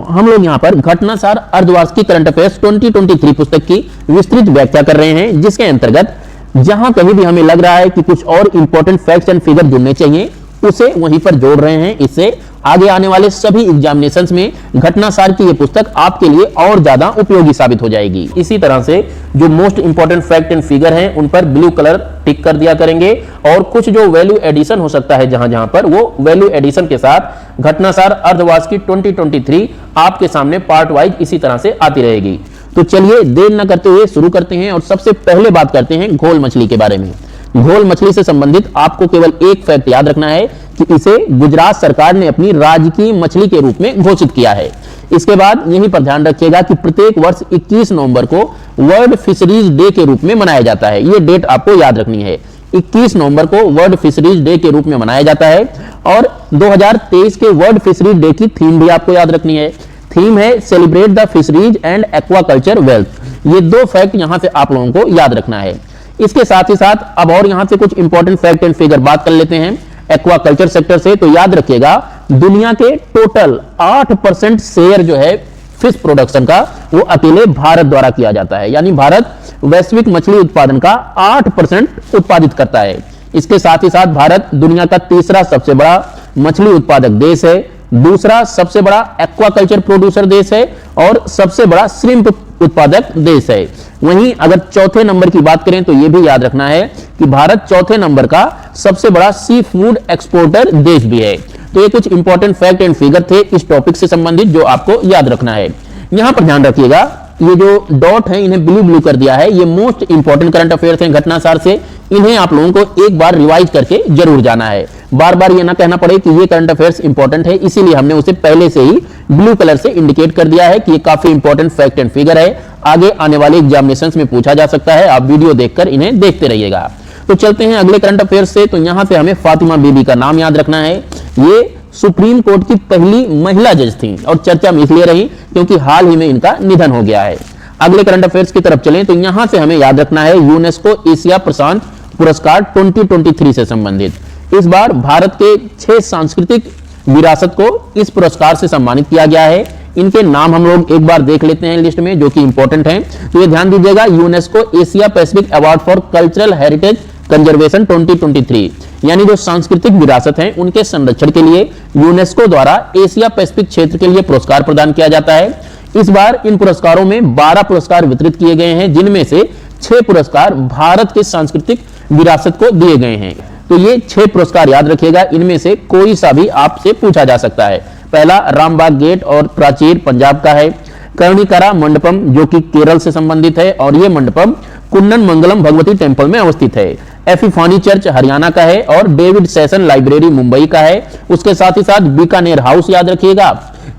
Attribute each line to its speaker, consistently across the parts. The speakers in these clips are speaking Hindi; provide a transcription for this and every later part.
Speaker 1: हम लोग यहाँ पर घटनासार अर्धवार्षिक करंट अफेयर्स 2023 पुस्तक की विस्तृत व्याख्या कर रहे हैं, जिसके अंतर्गत जहां कहीं भी हमें लग रहा है कि कुछ और इंपॉर्टेंट फैक्ट्स एंड फिगर जुड़ने चाहिए, उसे वहीं पर जोड़ रहे हैं। इससे आगे आने वाले सभी एग्जामिनेशंस में घटनासार की यह पुस्तक आपके लिए और ज्यादा उपयोगी साबित हो जाएगी। इसी तरह से जो most important fact and figure हैं उन पर ब्लू कलर टिक कर दिया करेंगे, और कुछ जो वैल्यू एडिशन हो सकता है जहां जहां पर, वो वैल्यू एडिशन के साथ घटनासार अर्धवार्षिक 2023 आपके सामने पार्ट वाइज इसी तरह से आती रहेगी। तो चलिए देर न करते हुए शुरू करते हैं और सबसे पहले बात करते हैं घोल मछली के बारे में। घोल मछली से संबंधित आपको केवल एक फैक्ट याद रखना है कि इसे गुजरात सरकार ने अपनी राजकीय मछली के रूप में घोषित किया है। इसके बाद यहीं पर ध्यान रखिएगा कि प्रत्येक वर्ष 21 नवंबर को वर्ल्ड फिशरीज डे के रूप में मनाया जाता है। यह डेट आपको याद रखनी है, 21 नवंबर को वर्ल्ड फिशरीज डे के रूप में मनाया जाता है। और 2023 के वर्ल्ड फिशरीज डे की थीम भी आपको याद रखनी है। थीम है celebrate the fisheries and aquaculture wealth. ये दो फैक्ट यहां से आप लोगों को याद रखना है। इसके साथ ही साथ अब और यहां से कुछ इंपॉर्टेंट फैक्ट एंड फिगर बात कर लेते हैं एक्वाकल्चर सेक्टर से। तो याद रखिएगा, दुनिया के टोटल 8% शेयर जो है फिश प्रोडक्शन का, वो अकेले भारत द्वारा किया जाता है। यानी भारत वैश्विक मछली उत्पादन का 8% उत्पादित करता है। इसके साथ ही साथ भारत दुनिया का तीसरा सबसे बड़ा मछली उत्पादक देश है, दूसरा सबसे बड़ा एक्वाकल्चर प्रोड्यूसर देश है, और सबसे बड़ा श्रिम्प उत्पादक देश है। वहीं अगर चौथे नंबर की बात करें तो यह भी याद रखना है कि भारत चौथे नंबर का सबसे बड़ा सी फूड एक्सपोर्टर देश भी है। तो ये कुछ इंपॉर्टेंट फैक्ट एंड फिगर थे इस टॉपिक से संबंधित जो आपको याद रखना है। यहां पर ध्यान रखिएगा, ये जो डॉट है इन्हें ब्लू ब्लू कर दिया है, ये मोस्ट इंपॉर्टेंट करंट अफेयर्स हैं घटनासार से। इन्हें आप लोगों को एक बार रिवाइज करके जरूर जाना है, बार बार ये ना कहना पड़े कि ये करंट अफेयर्स इंपॉर्टेंट है, इसीलिए हमने उसे पहले से ही ब्लू कलर से इंडिकेट कर दिया है कि ये काफी इंपॉर्टेंट फैक्ट एंड फिगर है, आगे आने वाले एग्जामिनेशंस में पूछा जा सकता है। आप वीडियो देखकर इन्हें देखते रहिएगा। तो चलते हैं अगले करंट अफेयर्स से। तो यहां से हमें फातिमा बीबी का नाम याद रखना है। ये सुप्रीम कोर्ट की पहली महिला जज थी और चर्चा में इसलिए रही क्योंकि हाल ही में इनका निधन हो गया है। अगले करंट अफेयर्स की तरफ चलें तो यहां से हमें याद रखना है यूनेस्को एशिया प्रशांत पुरस्कार 2023 से संबंधित। इस बार भारत के 6 सांस्कृतिक विरासत को इस पुरस्कार से सम्मानित किया गया है। इनके नाम हम लोग एक बार देख लेते हैं लिस्ट में, जो कि इंपॉर्टेंट हैं। तो ये ध्यान दीजिएगा, UNESCO Asia Pacific award for cultural heritage conservation 2023, यानी जो सांस्कृतिक विरासत है उनके संरक्षण के लिए यूनेस्को द्वारा एशिया पैसिफिक क्षेत्र के लिए पुरस्कार प्रदान किया जाता है। इस बार इन पुरस्कारों में 12 पुरस्कार वितरित किए गए हैं, जिनमें से 6 पुरस्कार भारत के सांस्कृतिक विरासत को दिए गए हैं। तो ये 6 पुरस्कार याद रखिएगा, इनमें से कोई सा भी आपसे पूछा जा सकता है। पहला रामबाग गेट और प्राचीर पंजाब का है, कर्णिकारा मंडपम जो कि केरल से संबंधित है, और ये मंडपम कुंडन मंगलम भगवती टेम्पल में अवस्थित है। एफिफानी चर्च हरियाणा का है, और डेविड सेशन लाइब्रेरी मुंबई का है। उसके साथ ही साथ बीकानेर हाउस याद रखिएगा,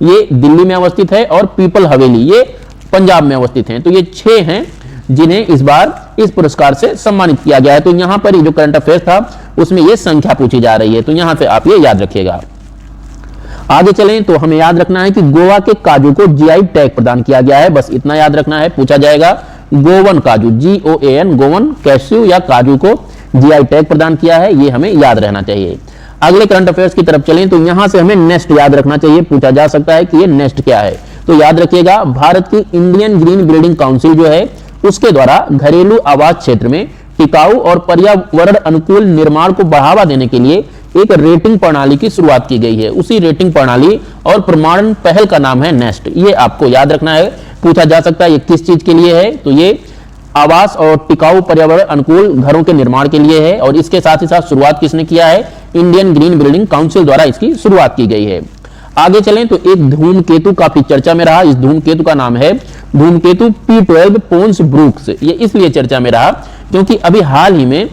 Speaker 1: ये दिल्ली में अवस्थित है, और पीपल हवेली ये पंजाब में अवस्थित है। तो ये 6 हैं जिन्हें इस बार इस पुरस्कार से सम्मानित किया गया है। तो यहां पर जो करंट अफेयर्स था उसमें ये संख्या पूछी जा रही है, तो यहां से आप ये याद रखिएगा। आगे चलें तो हमें याद रखना है कि गोवा के काजू को जीआई टैग प्रदान किया गया है, बस इतना याद रखना है। पूछा जाएगा गोवन काजू, GOAN गोवन कैश्यू या काजू को जीआई टैग प्रदान किया है, ये हमें याद रहना चाहिए। अगले करंट अफेयर्स की तरफ चलें तो यहां से हमें नेस्ट याद रखना चाहिए। पूछा जा सकता है कि ये नेस्ट क्या है, तो याद रखिएगा, भारत की इंडियन ग्रीन बिल्डिंग काउंसिल जो है उसके द्वारा घरेलू आवास क्षेत्र में टिकाऊ और पर्यावरण अनुकूल निर्माण को बढ़ावा देने के लिए एक रेटिंग प्रणाली की शुरुआत की गई है। उसी रेटिंग प्रणाली और प्रमाणन पहल का नाम है नेस्ट। ये आपको याद रखना है। पूछा जा सकता है ये किस चीज के लिए है, तो ये आवास और टिकाऊ पर्यावरण अनुकूल घरों के निर्माण के लिए है। और इसके साथ ही साथ शुरुआत किसने किया है, इंडियन ग्रीन बिल्डिंग काउंसिल द्वारा इसकी शुरुआत की गई है। आगे चलें तो एक धूमकेतु काफी चर्चा में रहा। इस धूमकेतु का नाम है धूमकेतु P12 पोन्स ब्रूक्स। ये इसलिए चर्चा में रहा क्योंकि अभी हाल ही में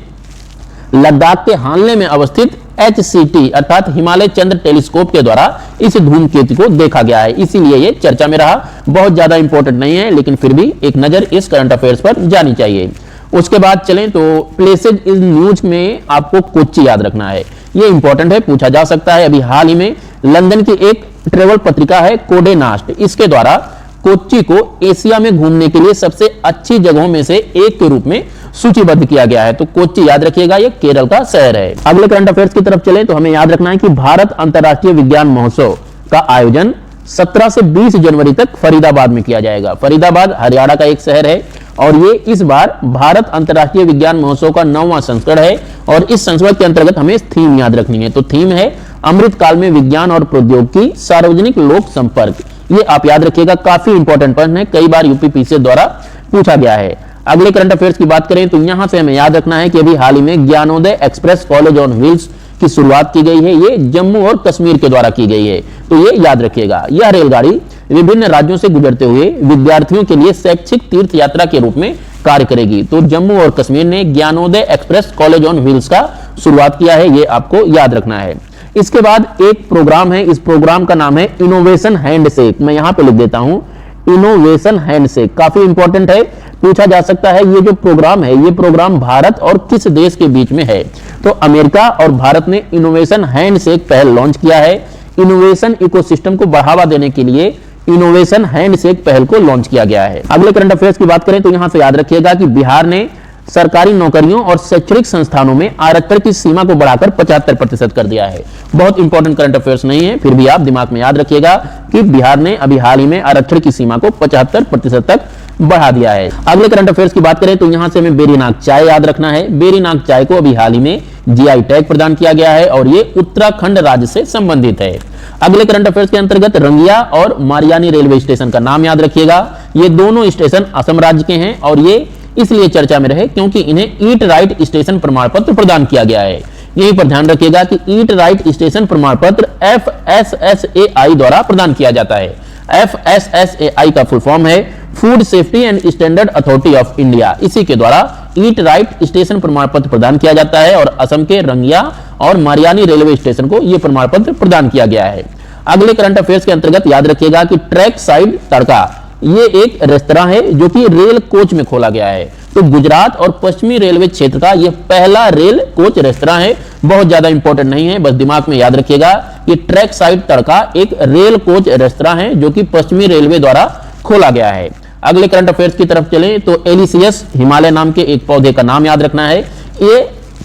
Speaker 1: लद्दाख के हानले में अवस्थित HCT अर्थात हिमालय चंद्र टेलीस्कोप के द्वारा इस धूमकेतु को देखा गया है, इसीलिए ये चर्चा में रहा। बहुत ज्यादा इंपॉर्टेंट नहीं है, लेकिन फिर भी एक नजर इस करंट अफेयर्स पर जानी चाहिए। उसके बाद चलें तो प्लेसेज इन न्यूज में आपको कोच्चि याद रखना है। ये इंपॉर्टेंट है, पूछा जा सकता है। अभी हाल ही में लंदन की एक ट्रेवल पत्रिका है कोडे नास्ट, इसके द्वारा कोच्चि को एशिया में घूमने के लिए सबसे अच्छी जगहों में से एक के रूप में सूचीबद्ध किया गया है। तो कोच्चि याद रखिएगा, ये केरल का शहर है। अगले करंट अफेयर्स की तरफ चलें तो हमें याद रखना है कि भारत अंतर्राष्ट्रीय विज्ञान महोत्सव का आयोजन 17 से 20 जनवरी तक फरीदाबाद में किया जाएगा। फरीदाबाद हरियाणा का एक शहर है और ये इस बार भारत अंतर्राष्ट्रीय विज्ञान महोत्सव का 9वां संस्करण है और इस संस्करण के अंतर्गत हमें थीम याद रखनी है। तो थीम है अमृत काल में विज्ञान और प्रौद्योगिकी, सार्वजनिक लोक संपर्क। ये आप याद रखिएगा, काफी इंपॉर्टेंट प्रश्न है, कई बार यूपीपीसीएस द्वारा पूछा गया है। अगले करंट अफेयर्स की बात करें तो यहां से हमें याद रखना है कि अभी हाल ही में Gyanodaya express college on wheels की शुरुआत की गई है। ये जम्मू और कश्मीर के द्वारा की गई है, तो ये याद रखिएगा। यह रेलगाड़ी विभिन्न राज्यों से गुजरते हुए विद्यार्थियों के लिए शैक्षिक तीर्थ यात्रा के रूप में कार्य करेगी। तो जम्मू और कश्मीर ने Gyanodaya express college on wheels का शुरुआत किया है, ये आपको याद रखना है। इसके बाद एक प्रोग्राम है, इस प्रोग्राम का नाम है इनोवेशन हैंडशेक। मैं यहां पे लिख देता हूं इनोवेशन हैंडशेक, काफी इंपॉर्टेंट है, पूछा जा सकता है। ये जो प्रोग्राम है, ये प्रोग्राम भारत और किस देश के बीच में है? तो अमेरिका और भारत ने इनोवेशन हैंडशेक पहल लॉन्च किया है। इनोवेशन इकोसिस्टम को बढ़ावा देने के लिए इनोवेशन हैंडशेक पहल को लॉन्च किया गया है। अगले करंट अफेयर्स की बात करें तो यहां से याद रखिएगा कि बिहार ने सरकारी नौकरियों और शैक्षणिक संस्थानों में आरक्षण की सीमा को बढ़ाकर 75% कर दिया है। बहुत इंपॉर्टेंट करंट अफेयर्स नहीं है, फिर भी आप दिमाग में याद रखिएगा कि बिहार ने अभी हाल ही में आरक्षण की सीमा को 75% तक बढ़ा दिया है। अगले करंट अफेयर्स की बात करें तो यहां से हमें बेरीनाग चाय याद रखना है। बेरीनाग चाय को अभी हाल ही में जीआई टैग प्रदान किया गया है और ये उत्तराखंड राज्य से संबंधित है। अगले करंट अफेयर्स के अंतर्गत रंगिया और मारियानी रेलवे स्टेशन का नाम याद रखिएगा। ये दोनों स्टेशन असम राज्य के हैं और ये इसलिए चर्चा में रहे क्योंकि इन्हें ईट राइट स्टेशन प्रमाण पत्र प्रदान किया गया है। यहीं पर ध्यान रखिएगा कि ईट राइट स्टेशन प्रमाण पत्र FSSAI द्वारा प्रदान किया जाता है। FSSAI का फुल फॉर्म है food safety and standard authority of India. इसी के द्वारा ईट राइट स्टेशन प्रमाण पत्र प्रदान किया जाता है और असम के रंगिया और मारियानी रेलवे स्टेशन को यह प्रमाण पत्र प्रदान किया गया है। अगले करंट अफेयर्स के अंतर्गत याद रखिएगा कि ट्रैक साइड तड़का ये एक रेस्तरां है जो कि रेल कोच में खोला गया है। तो गुजरात और पश्चिमी रेलवे क्षेत्र का यह पहला रेल कोच रेस्तरां है। बहुत ज्यादा इंपॉर्टेंट नहीं है, बस दिमाग में याद रखिएगा कि ट्रैक साइड तड़का एक रेल कोच रेस्तरां है जो कि पश्चिमी रेलवे द्वारा खोला गया है। अगले करंट अफेयर्स की तरफ चलें तो एलिसियस हिमालय नाम के एक पौधे का नाम याद रखना है। ये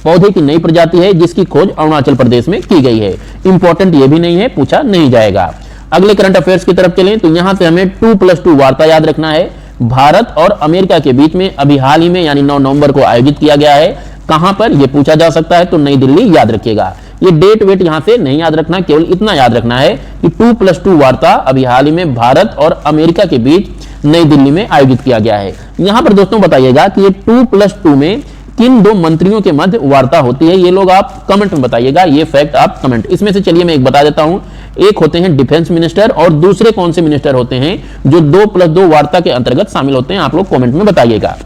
Speaker 1: पौधे की नई प्रजाति है जिसकी खोज अरुणाचल प्रदेश में की गई है। इंपॉर्टेंट ये भी नहीं है, पूछा नहीं जाएगा। अगले करंट अफेयर्स की तरफ चलें तो यहां से हमें 2+2 वार्ता याद रखना है। भारत और अमेरिका के बीच में अभी हाल ही में यानी 9 नवंबर को आयोजित किया गया है। कहां पर यह पूछा जा सकता है? तो नई दिल्ली याद रखिएगा। ये डेट वेट यहां से नहीं याद रखना, केवल इतना याद रखना है कि 2+2 वार्ता अभी हाल ही में भारत और अमेरिका के बीच नई दिल्ली में आयोजित किया गया है। यहां पर दोस्तों बताइएगा कि ये 2+2 में किन दो मंत्रियों के मध्य वार्ता होती है? ये लोग आप कमेंट में बताइएगा, ये फैक्ट आप कमेंट। इसमें से चलिए मैं एक बता देता हूं, एक होते हैं डिफेंस मिनिस्टर और दूसरे कौन से मिनिस्टर होते हैं जो 2+2 वार्ता के अंतर्गत शामिल होते हैं? आप लोग कमेंट में बताइएगा।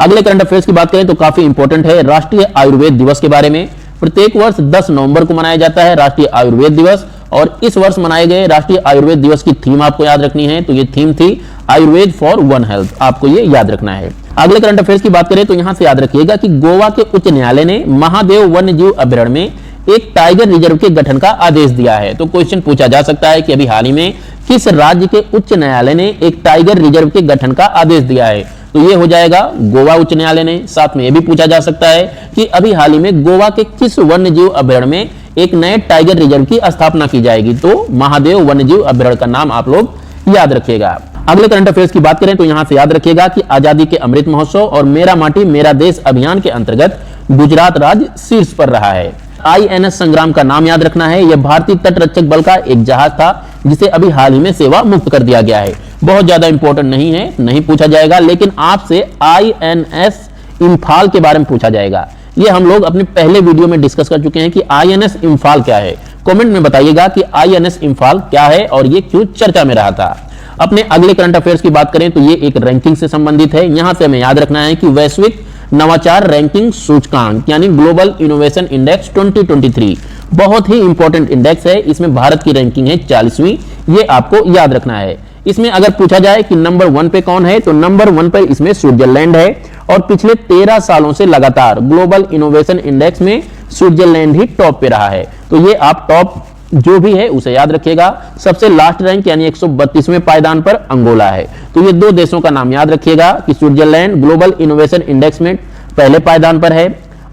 Speaker 1: अगले करंट अफेयर्स की बात करें तो काफी इंपॉर्टेंट है राष्ट्रीय आयुर्वेद दिवस के बारे में। प्रत्येक वर्ष 10 नवंबर को मनाया जाता है राष्ट्रीय आयुर्वेद दिवस और इस वर्ष मनाए गए राष्ट्रीय आयुर्वेद दिवस की थीम आपको याद रखनी है। तो ये थीम थी आयुर्वेद फॉर वन हेल्थ, आपको ये याद रखना है। अगले करंट अफेयर्स की बात करें तो यहां से याद रखिएगा कि गोवा के उच्च न्यायालय ने महादेव वन्य जीव अभयारण्य में एक टाइगर रिजर्व के गठन का आदेश दिया है। तो क्वेश्चन पूछा जा सकता है कि अभी हाल ही में किस राज्य के उच्च न्यायालय ने एक टाइगर रिजर्व के गठन का आदेश दिया है? तो ये हो जाएगा गोवा उच्च न्यायालय ने। साथ में यह भी पूछा जा सकता है कि अभी हाल ही में गोवा के किस वन्य जीव अभयारण्य में एक नए टाइगर रिजर्व की स्थापना की जाएगी? तो महादेव वन्य जीव अभयारण्य का नाम आप लोग याद रखिएगा। अगले करंट अफेयर्स की बात करें तो यहां से याद रखिएगा कि आजादी के अमृत महोत्सव और मेरा माटी मेरा देश अभियान के अंतर्गत गुजरात राज्य शीर्ष पर रहा है। INS संग्राम का नाम याद रखना है। यह भारतीय तटरक्षक बल का एक जहाज था जिसे अभी हाल ही में सेवा मुक्त कर दिया गया है। बहुत ज्यादा इंपॉर्टेंट नहीं है, नहीं पूछा जाएगा, लेकिन आपसे INS इम्फाल के बारे में पूछा जाएगा। ये हम लोग अपने पहले वीडियो में डिस्कस कर चुके हैं कि INS इम्फाल क्या है। कमेंट में बताइएगा कि INS इम्फाल क्या है और ये क्यों चर्चा में रहा था। अपने अगले करंट अफेयर्स की बात करें तो ये एक रैंकिंग से संबंधित है। यहां से हमें याद रखना है कि वैश्विक नवाचार रैंकिंग सूचकांक यानी ग्लोबल इनोवेशन इंडेक्स 2023 बहुत ही इंपॉर्टेंट इंडेक्स है। इसमें भारत की रैंकिंग है 40वीं, ये आपको याद रखना है। इसमें अगर पूछा जाए कि नंबर 1 पे कौन है तो नंबर 1 पर इसमें स्विट्जरलैंड है और पिछले 13 सालों से लगातार ग्लोबल इनोवेशन इंडेक्स में स्विट्जरलैंड ही टॉप पे रहा है। तो ये आप टॉप जो भी है उसे याद रखिएगा। सबसे लास्ट रैंक यानी 132वें पायदान पर अंगोला है। तो ये दो देशों का नाम याद रखिएगा कि स्विट्जरलैंड ग्लोबल इनोवेशन इंडेक्स में पहले पायदान पर है,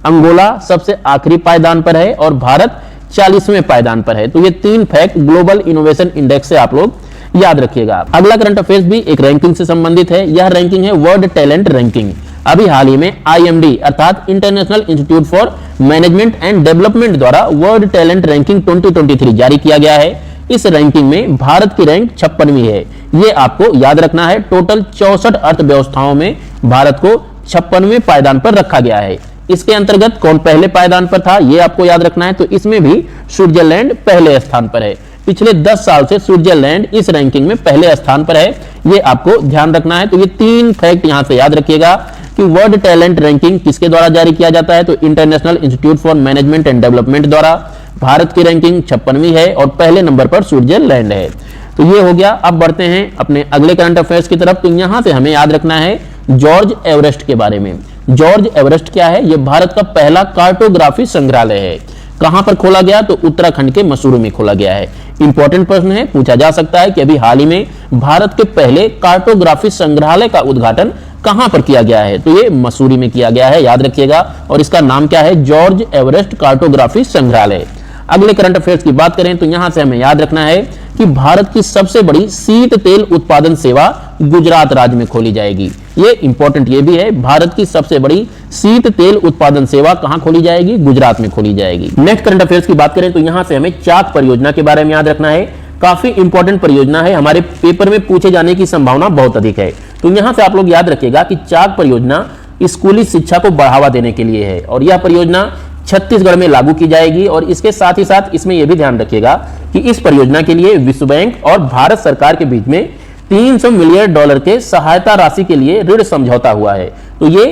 Speaker 1: अंगोला सबसे आखिरी पायदान पर है और भारत 40वें पायदान पर है। तो ये 3 फैक्ट ग्लोबल इनोवेशन इंडेक्स से आप लोग याद रखिएगा। अगला करंट अफेयर्स भी एक रैंकिंग से संबंधित है। यह रैंकिंग है वर्ल्ड टैलेंट रैंकिंग। अभी हाल ही में IMD अर्थात international institute for management and development द्वारा वर्ल्ड टैलेंट रैंकिंग 2023 जारी किया गया है। इस रैंकिंग में भारत की रैंक 56वीं है। ये आपको याद रखना है। टोटल 64 अर्थव्यवस्थाओं में भारत को 56वें पायदान पर रखा गया है। इसके अंतर्गत कौन पहले पायदान पर था, यह आपको याद रखना है। तो इसमें भी स्विट्जरलैंड पहले स्थान पर है। पिछले 10 साल से स्विट्जरलैंड इस रैंकिंग में पहले स्थान पर है। यह आपको ध्यान रखना है। तो ये 3 फैक्ट यहां से याद रखिएगा कि वर्ल्ड टैलेंट रैंकिंग किसके द्वारा जारी किया जाता है, तो international institute for management and development द्वारा। भारत की रैंकिंग 56वीं है और पहले नंबर पर स्विट्जरलैंड है। तो ये हो गया। अब बढ़ते हैं अपने अगले करंट अफेयर्स की तरफ। तो यहां से हमें याद रखना है जॉर्ज एवरेस्ट के बारे में। जॉर्ज एवरेस्ट क्या है? यह भारत का पहला कार्टोग्राफी संग्रहालय है। कहां पर खोला गया? तो उत्तराखंड के मसूरी में खोला गया है। इंपॉर्टेंट प्रश्न है, पूछा जा सकता है कि अभी हाल ही में भारत के पहले कार्टोग्राफी संग्रहालय का उद्घाटन कहां पर किया गया है? तो ये मसूरी में किया गया है, याद रखिएगा। और इसका नाम क्या है? जॉर्ज एवरेस्ट कार्टोग्राफी संग्रहालय। अगले करंट अफेयर्स की बात करें तो यहां से हमें याद रखना है कि भारत की सबसे बड़ी शीत तेल उत्पादन सेवा गुजरात राज्य में खोली जाएगी। ये इंपॉर्टेंट ये भी है, भारत की सबसे बड़ी शीत तेल उत्पादन सेवा कहां खोली जाएगी? गुजरात में खोली जाएगी। नेक्स्ट करंट अफेयर्स की बात करें तो यहां से हमें चाक परियोजना के बारे में याद रखना है। काफी इंपॉर्टेंट परियोजना है, हमारे पेपर में पूछे जाने की संभावना बहुत अधिक है। तो यहां से आप लोग याद रखिएगा कि चाक परियोजना स्कूली शिक्षा को बढ़ावा देने के लिए है और यह परियोजना छत्तीसगढ़ में लागू की जाएगी। और इसके साथ ही साथ इसमें यह भी ध्यान रखिएगा कि इस परियोजना के लिए विश्व बैंक और भारत सरकार के बीच में $300 मिलियन के सहायता राशि के लिए ऋण समझौता हुआ है। तो ये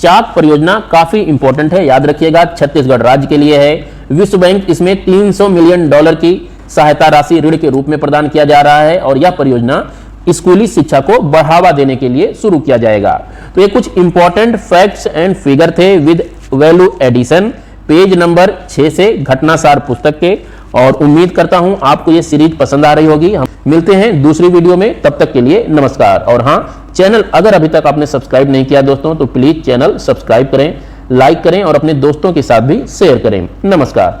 Speaker 1: चाक परियोजना काफी इंपॉर्टेंट है, याद रखिएगा। छत्तीसगढ़ राज्य के लिए है। विश्व बैंक इसमें $300 मिलियन की सहायता राशि ऋण के रूप में प्रदान किया जा रहा है और यह परियोजना स्कूली शिक्षा को बढ़ावा देने के लिए शुरू किया जाएगा। तो ये कुछ इंपॉर्टेंट फैक्ट्स एंड फिगर थे with value addition, page number 6 से घटनासार पुस्तक के। और उम्मीद करता हूं आपको ये सीरीज पसंद आ रही होगी। हम मिलते हैं दूसरी वीडियो में, तब तक के लिए नमस्कार। और हां, चैनल अगर अभी तक आपने सब्सक्राइब नहीं किया दोस्तों तो प्लीज चैनल सब्सक्राइब करें, लाइक करें और अपने दोस्तों के साथ भी शेयर करें। नमस्कार।